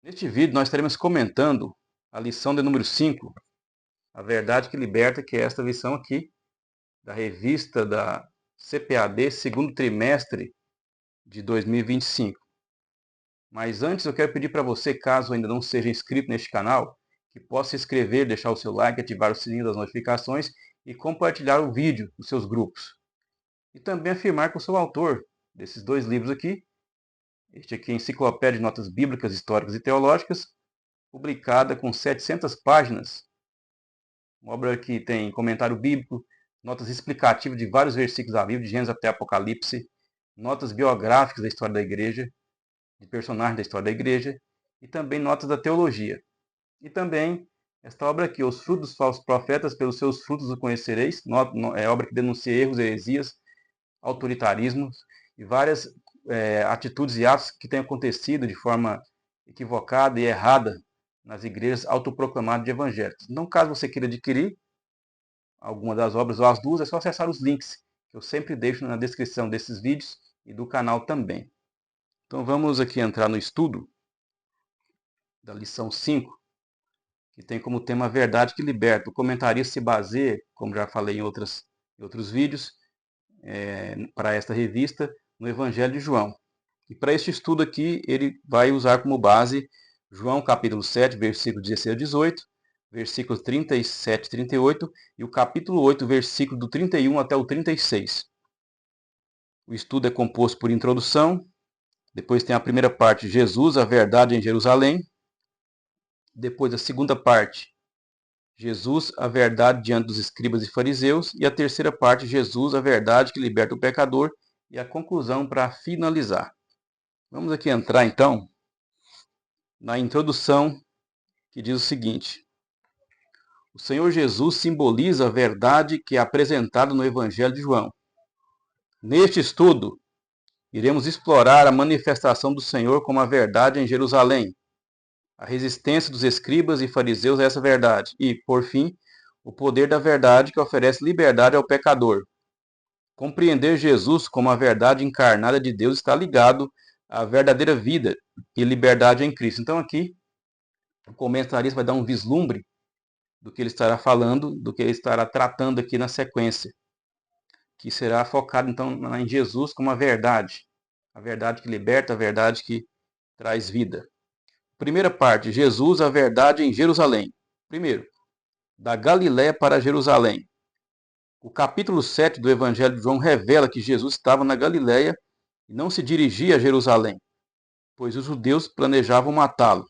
Neste vídeo nós estaremos comentando a lição de número 5, a verdade que liberta, que é esta lição aqui, da revista da CPAD, segundo trimestre de 2025. Mas antes eu quero pedir para você, caso ainda não seja inscrito neste canal, que possa se inscrever, deixar o seu like, ativar o sininho das notificações e compartilhar o vídeo nos seus grupos. E também afirmar que eu sou o autor desses dois livros aqui. Este aqui é a Enciclopédia de Notas Bíblicas, Históricas e Teológicas, publicada com 700 páginas. Uma obra que tem comentário bíblico, notas explicativas de vários versículos da Bíblia, de Gênesis até Apocalipse, notas biográficas da história da igreja, de personagens da história da igreja, e também notas da teologia. E também esta obra aqui, Os Frutos dos Falsos Profetas, pelos seus frutos o conhecereis, é obra que denuncia erros, heresias, autoritarismos e várias atitudes e atos que têm acontecido de forma equivocada e errada nas igrejas autoproclamadas de evangélicos. Então, caso você queira adquirir alguma das obras ou as duas, é só acessar os links que eu sempre deixo na descrição desses vídeos e do canal também. Então vamos aqui entrar no estudo da lição 5, que tem como tema a verdade que liberta. O comentarista se baseia, como já falei em outros vídeos, para esta revista, no Evangelho de João. E para este estudo aqui, ele vai usar como base João capítulo 7, versículos 16 a 18, versículos 37 e 38, e o capítulo 8, versículo do 31 até o 36. O estudo é composto por introdução, depois tem a primeira parte, Jesus, a verdade em Jerusalém, depois a segunda parte, Jesus, a verdade diante dos escribas e fariseus, e a terceira parte, Jesus, a verdade que liberta o pecador, e a conclusão para finalizar. Vamos aqui entrar então na introdução, que diz o seguinte: o Senhor Jesus simboliza a verdade que é apresentada no Evangelho de João. Neste estudo, iremos explorar a manifestação do Senhor como a verdade em Jerusalém, a resistência dos escribas e fariseus a essa verdade e, por fim, o poder da verdade que oferece liberdade ao pecador. Compreender Jesus como a verdade encarnada de Deus está ligado à verdadeira vida e liberdade em Cristo. Então aqui, o comentarista vai dar um vislumbre do que ele estará falando, do que ele estará tratando aqui na sequência, que será focado então em Jesus como a verdade que liberta, a verdade que traz vida. Primeira parte, Jesus, a verdade em Jerusalém. Primeiro, da Galiléia para Jerusalém. O capítulo 7 do Evangelho de João revela que Jesus estava na Galiléia e não se dirigia a Jerusalém, pois os judeus planejavam matá-lo.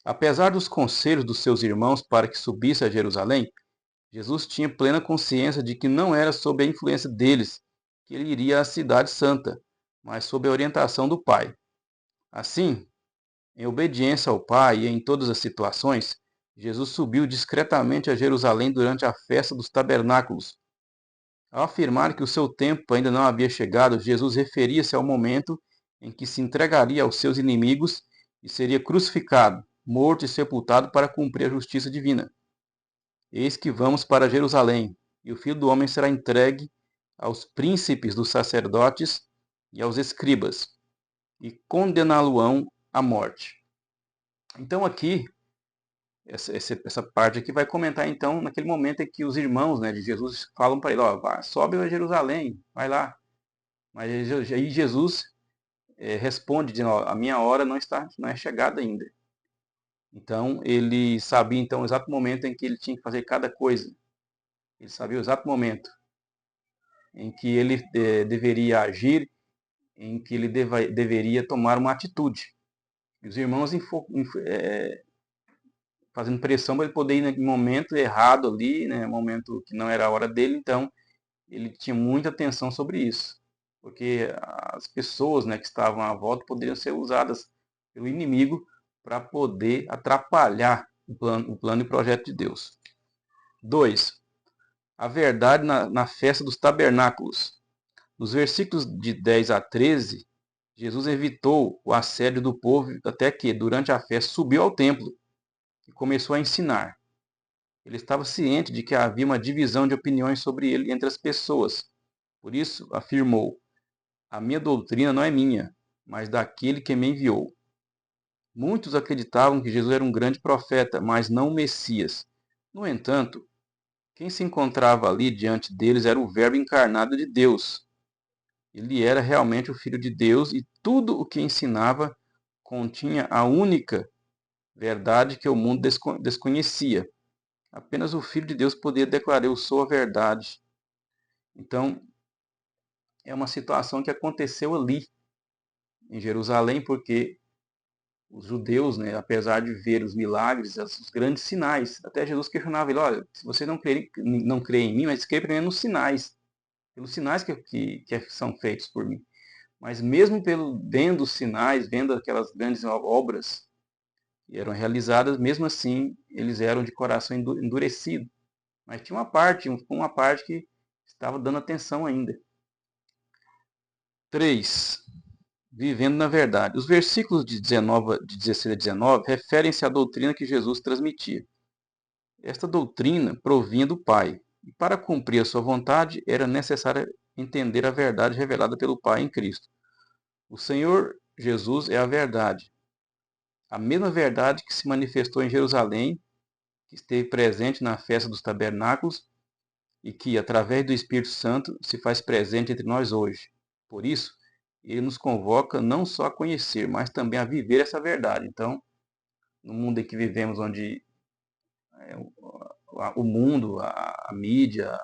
Apesar dos conselhos dos seus irmãos para que subisse a Jerusalém, Jesus tinha plena consciência de que não era sob a influência deles que ele iria à cidade santa, mas sob a orientação do Pai. Assim, em obediência ao Pai e em todas as situações, Jesus subiu discretamente a Jerusalém durante a festa dos tabernáculos. Ao afirmar que o seu tempo ainda não havia chegado, Jesus referia-se ao momento em que se entregaria aos seus inimigos e seria crucificado, morto e sepultado para cumprir a justiça divina. Eis que vamos para Jerusalém, e o Filho do Homem será entregue aos príncipes dos sacerdotes e aos escribas, e condená-lo-ão à morte. Então aqui, essa parte aqui vai comentar então naquele momento em que os irmãos, de Jesus falam para ele, sobe a Jerusalém, vai lá. Mas aí Jesus responde dizendo, a minha hora não é chegada ainda. Então ele sabia então o exato momento em que ele tinha que fazer cada coisa. Ele sabia o exato momento em que ele deveria agir, em que ele deveria tomar uma atitude. E os irmãos fazendo pressão para ele poder ir no momento errado ali, momento que não era a hora dele, então ele tinha muita atenção sobre isso, porque as pessoas que estavam à volta poderiam ser usadas pelo inimigo para poder atrapalhar o plano e projeto de Deus. 2. A verdade na festa dos tabernáculos. Nos versículos de 10 a 13, Jesus evitou o assédio do povo até que, durante a festa, subiu ao templo e começou a ensinar. Ele estava ciente de que havia uma divisão de opiniões sobre ele entre as pessoas. Por isso, afirmou, a minha doutrina não é minha, mas daquele que me enviou. Muitos acreditavam que Jesus era um grande profeta, mas não o Messias. No entanto, quem se encontrava ali diante deles era o Verbo encarnado de Deus. Ele era realmente o Filho de Deus e tudo o que ensinava continha a única verdade que o mundo desconhecia. Apenas o Filho de Deus podia declarar: eu sou a verdade. Então, é uma situação que aconteceu ali, em Jerusalém, porque os judeus, né, apesar de ver os milagres, os grandes sinais, até Jesus questionava ele: olha, se você não crê em mim, mas crê primeiro nos sinais, pelos sinais que são feitos por mim. Mas mesmo vendo os sinais, vendo aquelas grandes obras que eram realizadas, mesmo assim, eles eram de coração endurecido. Mas tinha uma parte que estava dando atenção ainda. 3. Vivendo na verdade. Os versículos de 16 a 19 referem-se à doutrina que Jesus transmitia. Esta doutrina provinha do Pai, e para cumprir a sua vontade era necessário entender a verdade revelada pelo Pai em Cristo. O Senhor Jesus é a verdade. A mesma verdade que se manifestou em Jerusalém, que esteve presente na festa dos tabernáculos e que, através do Espírito Santo, se faz presente entre nós hoje. Por isso, ele nos convoca não só a conhecer, mas também a viver essa verdade. Então, no mundo em que vivemos, onde o mundo, a mídia,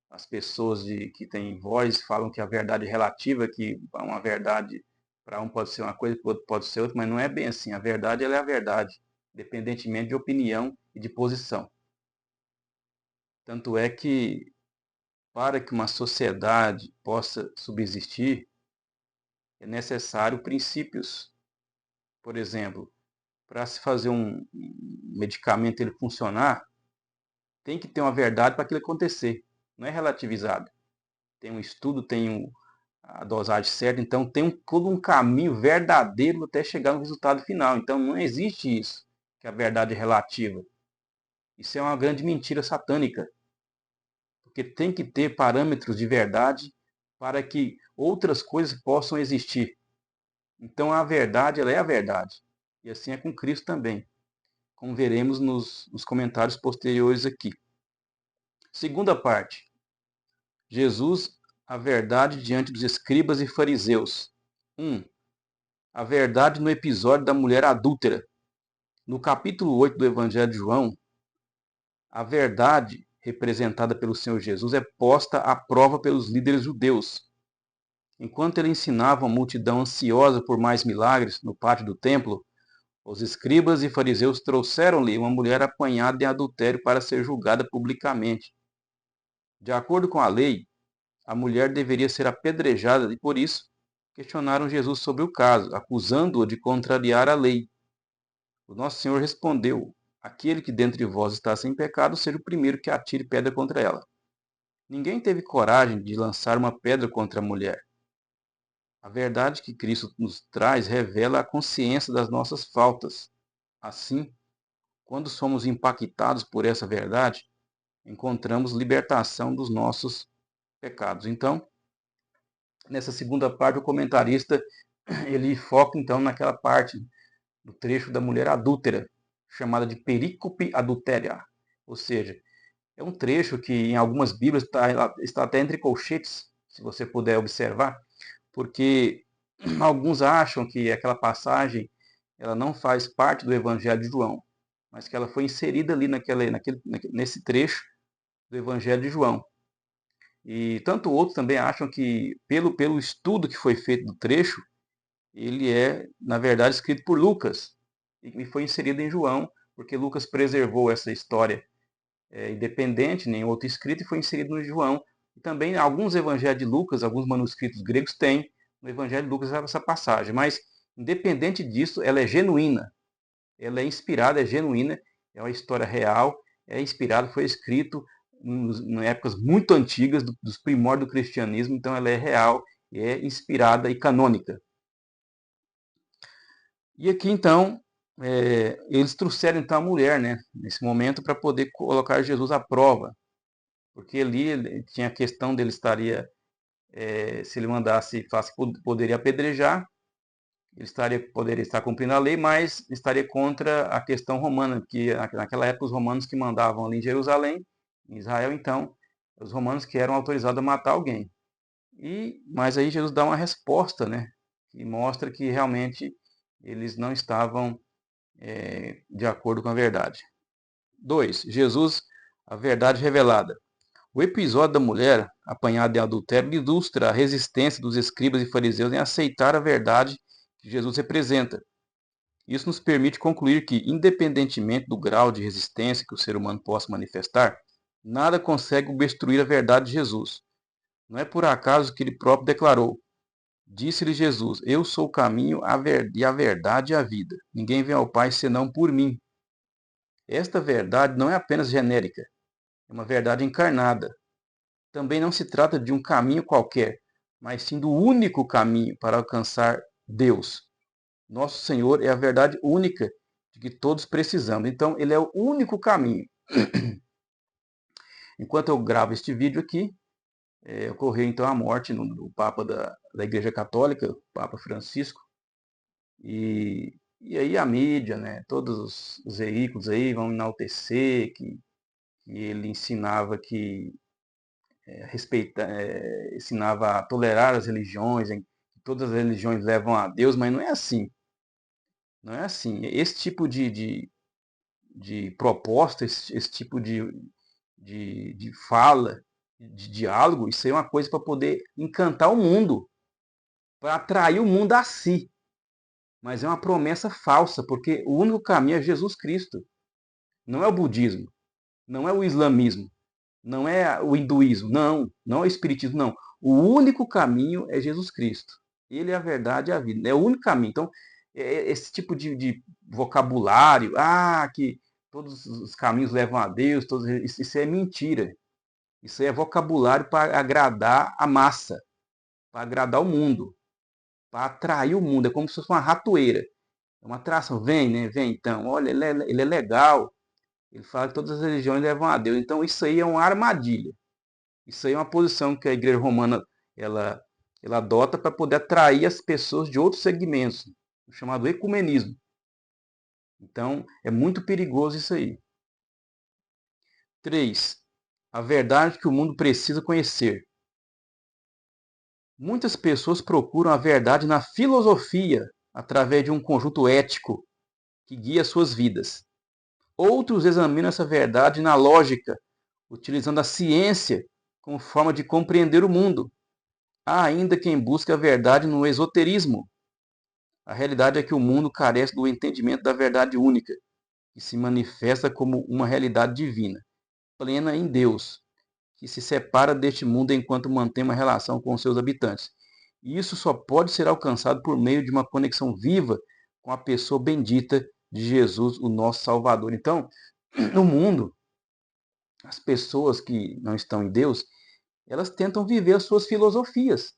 as pessoas que têm voz falam que a verdade é relativa, que uma verdade para um pode ser uma coisa, para o outro pode ser outra, mas não é bem assim. A verdade ela é a verdade, independentemente de opinião e de posição. Tanto é que, para que uma sociedade possa subsistir, é necessário princípios. Por exemplo, para se fazer um medicamento ele funcionar, tem que ter uma verdade para aquilo acontecer. Não é relativizado. Tem um estudo, tem a dosagem certa, então tem todo um caminho verdadeiro até chegar no resultado final. Então não existe isso, que a verdade é relativa. Isso é uma grande mentira satânica. Porque tem que ter parâmetros de verdade para que outras coisas possam existir. Então a verdade, ela é a verdade. E assim é com Cristo também, como veremos nos comentários posteriores aqui. Segunda parte. Jesus, a verdade diante dos escribas e fariseus. 1. A verdade no episódio da mulher adúltera. No capítulo 8 do Evangelho de João, a verdade representada pelo Senhor Jesus é posta à prova pelos líderes judeus. Enquanto ele ensinava uma multidão ansiosa por mais milagres no pátio do templo, os escribas e fariseus trouxeram-lhe uma mulher apanhada em adultério para ser julgada publicamente. De acordo com a lei, a mulher deveria ser apedrejada e, por isso, questionaram Jesus sobre o caso, acusando-o de contrariar a lei. O nosso Senhor respondeu: aquele que dentre vós está sem pecado, seja o primeiro que atire pedra contra ela. Ninguém teve coragem de lançar uma pedra contra a mulher. A verdade que Cristo nos traz revela a consciência das nossas faltas. Assim, quando somos impactados por essa verdade, encontramos libertação dos nossos pecados. Então, nessa segunda parte, o comentarista ele foca então naquela parte do trecho da mulher adúltera, chamada de perícope adultéria. Ou seja, é um trecho que em algumas Bíblias está até entre colchetes, se você puder observar, porque alguns acham que aquela passagem ela não faz parte do Evangelho de João, mas que ela foi inserida ali nesse trecho do Evangelho de João. E tanto outros também acham que, pelo estudo que foi feito do trecho, ele é, na verdade, escrito por Lucas e foi inserido em João, porque Lucas preservou essa história independente, nem outro escrito, e foi inserido no João. E também alguns evangelhos de Lucas, alguns manuscritos gregos têm no Evangelho de Lucas essa passagem, mas independente disso, ela é genuína, ela é inspirada, é genuína, é uma história real, é inspirada, foi escrito em épocas muito antigas, dos primórdios do cristianismo, então ela é real, é inspirada e canônica. E aqui então, eles trouxeram então a mulher, né, nesse momento, para poder colocar Jesus à prova, porque ali ele tinha a questão dele estaria, se ele mandasse, poderia apedrejar, poderia estar cumprindo a lei, mas estaria contra a questão romana, que naquela época os romanos que mandavam ali em Jerusalém, em Israel, então, os romanos que eram autorizados a matar alguém. Mas aí Jesus dá uma resposta, né, que mostra que realmente eles não estavam de acordo com a verdade. 2. Jesus, a verdade revelada. O episódio da mulher apanhada em adultério ilustra a resistência dos escribas e fariseus em aceitar a verdade que Jesus representa. Isso nos permite concluir que, independentemente do grau de resistência que o ser humano possa manifestar, nada consegue obstruir a verdade de Jesus. Não é por acaso que ele próprio declarou: disse-lhe Jesus, eu sou o caminho e a verdade e a vida. Ninguém vem ao Pai senão por mim. Esta verdade não é apenas genérica, é uma verdade encarnada. Também não se trata de um caminho qualquer, mas sim do único caminho para alcançar Deus. Nosso Senhor é a verdade única de que todos precisamos. Então, ele é o único caminho. Enquanto eu gravo este vídeo aqui, ocorreu então a morte do Papa da Igreja Católica, o Papa Francisco. E aí a mídia, né, todos os veículos aí vão enaltecer que ele ensinava ensinava a tolerar as religiões, que todas as religiões levam a Deus, mas não é assim. Não é assim. Esse tipo de proposta, esse tipo de fala, de diálogo, isso aí é uma coisa para poder encantar o mundo, para atrair o mundo a si. Mas é uma promessa falsa, porque o único caminho é Jesus Cristo. Não é o budismo, não é o islamismo, não é o hinduísmo, não é o espiritismo, não. O único caminho é Jesus Cristo. Ele é a verdade e a vida. É o único caminho. Então, esse tipo de vocabulário, que todos os caminhos levam a Deus, isso é mentira. Isso é vocabulário para agradar a massa, para agradar o mundo, para atrair o mundo. É como se fosse uma ratoeira. É uma atração. Vem, né? Vem então. Olha, ele é legal. Ele fala que todas as religiões levam a Deus. Então isso aí é uma armadilha. Isso aí é uma posição que a Igreja Romana ela adota para poder atrair as pessoas de outros segmentos, o chamado ecumenismo. Então é muito perigoso isso aí. 3. A verdade que o mundo precisa conhecer. Muitas pessoas procuram a verdade na filosofia, através de um conjunto ético que guia suas vidas. Outros examinam essa verdade na lógica, utilizando a ciência como forma de compreender o mundo. Há ainda quem busca a verdade no esoterismo. A realidade é que o mundo carece do entendimento da verdade única, que se manifesta como uma realidade divina, plena em Deus, que se separa deste mundo enquanto mantém uma relação com seus habitantes. E isso só pode ser alcançado por meio de uma conexão viva com a pessoa bendita de Jesus, o nosso Salvador. Então, no mundo, as pessoas que não estão em Deus, elas tentam viver as suas filosofias.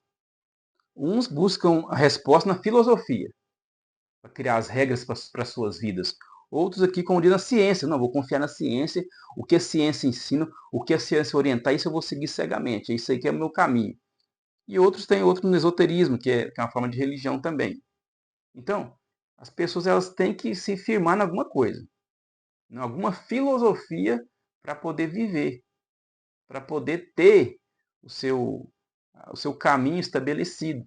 Uns buscam a resposta na filosofia, para criar as regras para suas vidas. Outros aqui, como diz, na ciência. Não, vou confiar na ciência, o que a ciência ensina, o que a ciência orientar, isso eu vou seguir cegamente. Isso aí que é o meu caminho. E outros têm outro no esoterismo, que é uma forma de religião também. Então, as pessoas elas têm que se firmar em alguma coisa, em alguma filosofia para poder viver, para poder ter o seu caminho estabelecido,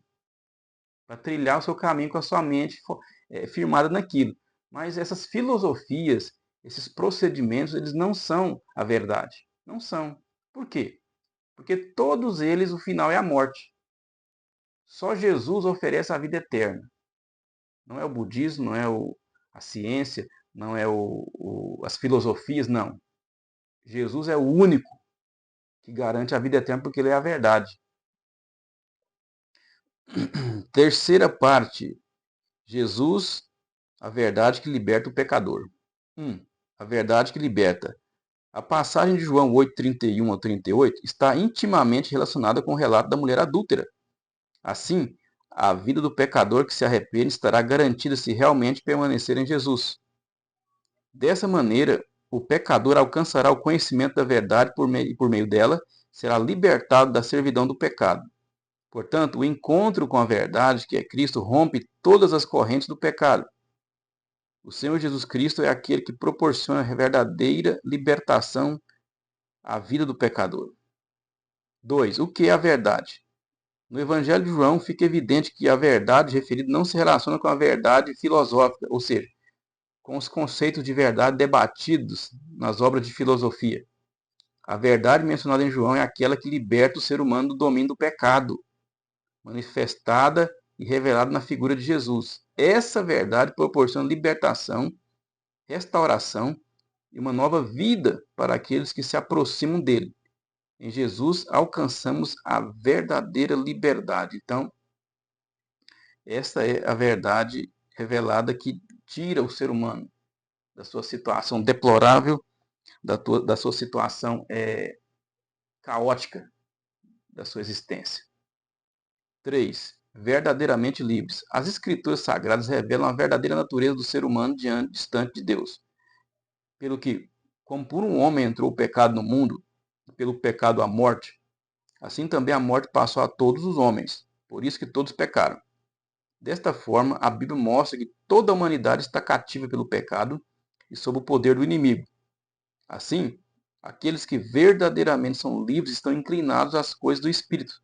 para trilhar o seu caminho com a sua mente firmada naquilo. Mas essas filosofias, esses procedimentos, eles não são a verdade. Não são. Por quê? Porque todos eles, o final é a morte. Só Jesus oferece a vida eterna. Não é o budismo, não é a ciência, não é as filosofias, não. Jesus é o único que garante a vida eterna porque ele é a verdade. Terceira parte. Jesus, a verdade que liberta o pecador. A verdade que liberta. A passagem de João 8:31 a 38 está intimamente relacionada com o relato da mulher adúltera. Assim, a vida do pecador que se arrepende estará garantida se realmente permanecer em Jesus. Dessa maneira, o pecador alcançará o conhecimento da verdade e por meio dela será libertado da servidão do pecado. Portanto, o encontro com a verdade, que é Cristo, rompe todas as correntes do pecado. O Senhor Jesus Cristo é aquele que proporciona a verdadeira libertação à vida do pecador. 2. O que é a verdade? No Evangelho de João fica evidente que a verdade referida não se relaciona com a verdade filosófica, ou seja, com os conceitos de verdade debatidos nas obras de filosofia. A verdade mencionada em João é aquela que liberta o ser humano do domínio do pecado, manifestada e revelada na figura de Jesus. Essa verdade proporciona libertação, restauração e uma nova vida para aqueles que se aproximam dele. Em Jesus alcançamos a verdadeira liberdade. Então, essa é a verdade revelada que tira o ser humano da sua situação deplorável, da sua situação caótica, da sua existência. 3. Verdadeiramente livres. As Escrituras Sagradas revelam a verdadeira natureza do ser humano distante de Deus. Pelo que, como por um homem entrou o pecado no mundo, pelo pecado a morte, assim também a morte passou a todos os homens, por isso que todos pecaram. Desta forma, a Bíblia mostra que toda a humanidade está cativa pelo pecado e sob o poder do inimigo. Assim, aqueles que verdadeiramente são livres estão inclinados às coisas do Espírito.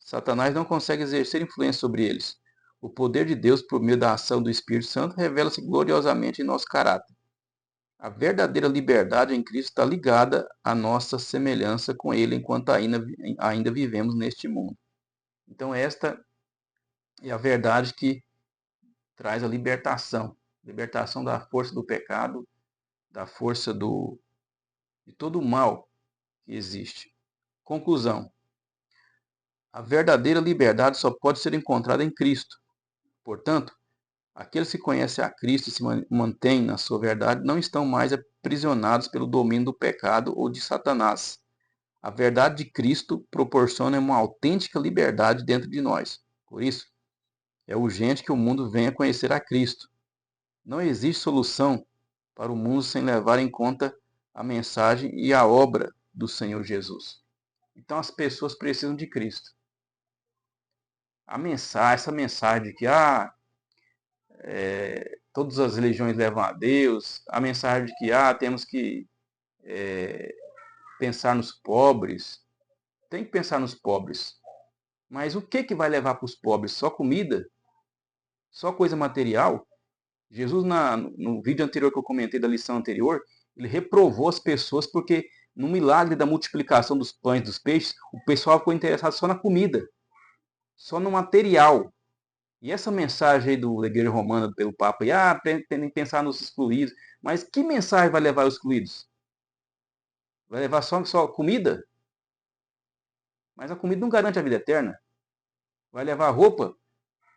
Satanás não consegue exercer influência sobre eles. O poder de Deus, por meio da ação do Espírito Santo, revela-se gloriosamente em nosso caráter. A verdadeira liberdade em Cristo está ligada à nossa semelhança com Ele enquanto ainda vivemos neste mundo. Então esta é a verdade que traz a libertação. Libertação da força do pecado, da força de todo o mal que existe. Conclusão. A verdadeira liberdade só pode ser encontrada em Cristo. Portanto, aqueles que conhecem a Cristo e se mantêm na sua verdade não estão mais aprisionados pelo domínio do pecado ou de Satanás. A verdade de Cristo proporciona uma autêntica liberdade dentro de nós. Por isso, é urgente que o mundo venha conhecer a Cristo. Não existe solução para o mundo sem levar em conta a mensagem e a obra do Senhor Jesus. Então as pessoas precisam de Cristo. Essa mensagem de que todas as religiões levam a Deus, a mensagem de que temos que pensar nos pobres, tem que pensar nos pobres. Mas o que vai levar para os pobres? Só comida? Só coisa material? Jesus, no vídeo anterior que eu comentei da lição anterior, ele reprovou as pessoas porque no milagre da multiplicação dos pães e dos peixes, o pessoal ficou interessado só na comida, só no material. E essa mensagem aí da Igreja Romana, pelo Papa, tem que pensar nos excluídos. Mas que mensagem vai levar os excluídos? Vai levar só comida? Mas a comida não garante a vida eterna. Vai levar a roupa?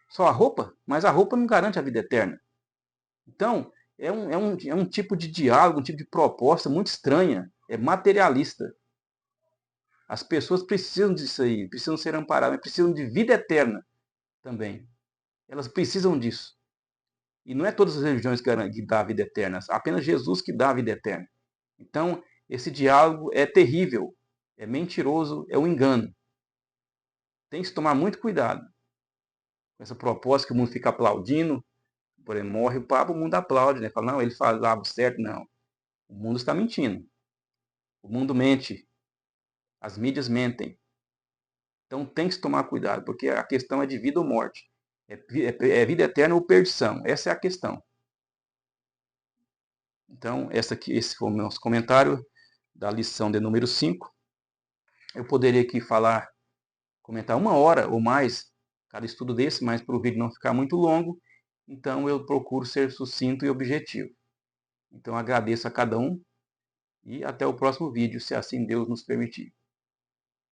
Só a roupa? Mas a roupa não garante a vida eterna. Então, é um tipo de diálogo, um tipo de proposta muito estranha. É materialista. As pessoas precisam disso aí, precisam ser amparadas, precisam de vida eterna também. Elas precisam disso. E não é todas as religiões que dão a vida eterna, apenas Jesus que dá a vida eterna. Então, esse diálogo é terrível, é mentiroso, é um engano. Tem que tomar muito cuidado com essa proposta que o mundo fica aplaudindo. Por exemplo, morre o Papa, o mundo aplaude, né? Fala, não, ele falava certo. Não. O mundo está mentindo. O mundo mente. As mídias mentem. Então tem que se tomar cuidado, porque a questão é de vida ou morte. É vida eterna ou perdição. Essa é a questão. Então, esse foi o nosso comentário da lição de número 5. Eu poderia aqui comentar 1 hora ou mais cada estudo desse, mas para o vídeo não ficar muito longo, então eu procuro ser sucinto e objetivo. Então agradeço a cada um e até o próximo vídeo, se assim Deus nos permitir.